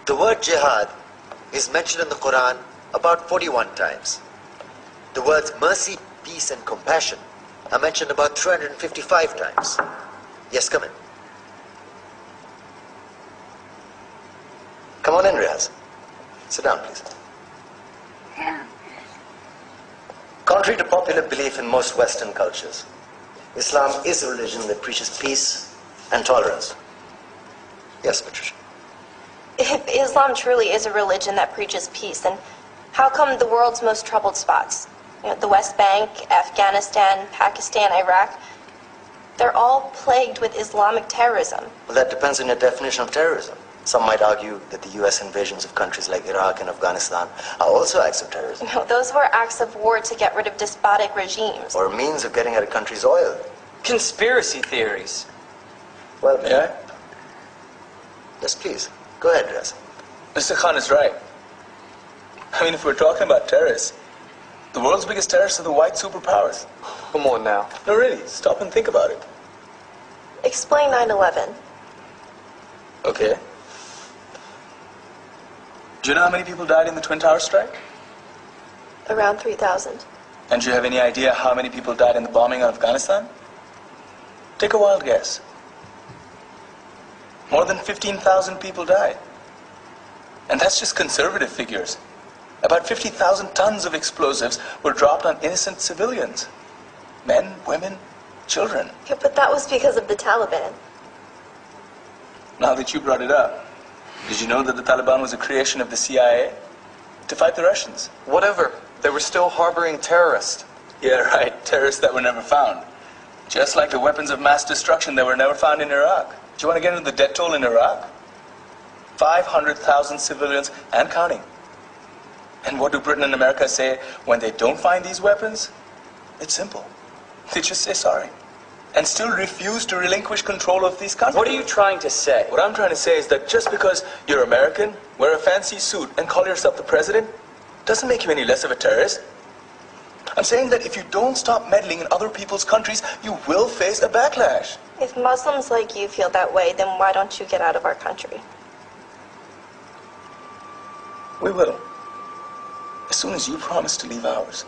The word jihad is mentioned in the Quran about 41 times. The words mercy, peace, and compassion are mentioned about 355 times. Yes, come in. Come on in, Riaz. Sit down, please. Contrary to popular belief in most Western cultures, Islam is a religion that preaches peace and tolerance. Yes, Patricia. If Islam truly is a religion that preaches peace, then how come the world's most troubled spots, the West Bank, Afghanistan, Pakistan, Iraq, they're all plagued with Islamic terrorism? Well, that depends on your definition of terrorism. Some might argue that the U.S. invasions of countries like Iraq and Afghanistan are also acts of terrorism. No, those were acts of war to get rid of despotic regimes. Or a means of getting at a country's oil. Conspiracy theories. Well, May I? Yes, please. Go ahead, Riaz. Mr. Khan is right. I mean, if we're talking about terrorists, the world's biggest terrorists are the white superpowers. Come on now. No, really, stop and think about it. Explain 9/11. Okay. Do you know how many people died in the Twin Towers strike? Around 3,000. And do you have any idea how many people died in the bombing of Afghanistan? Take a wild guess. More than 15,000 people died. And that's just conservative figures. About 50,000 tons of explosives were dropped on innocent civilians. Men, women, children. Yeah, but that was because of the Taliban. Now that you brought it up, did you know that the Taliban was a creation of the CIA to fight the Russians? Whatever. They were still harboring terrorists. Yeah, right. Terrorists that were never found. Just like the weapons of mass destruction that were never found in Iraq. Do you want to get into the death toll in Iraq? 500,000 civilians and counting. And what do Britain and America say when they don't find these weapons? It's simple. They just say sorry. And still refuse to relinquish control of these countries. What are you trying to say? What I'm trying to say is that just because you're American, wear a fancy suit, and call yourself the president, doesn't make you any less of a terrorist. I'm saying that if you don't stop meddling in other people's countries, you will face a backlash. If Muslims like you feel that way, then why don't you get out of our country? We will. As soon as you promise to leave ours.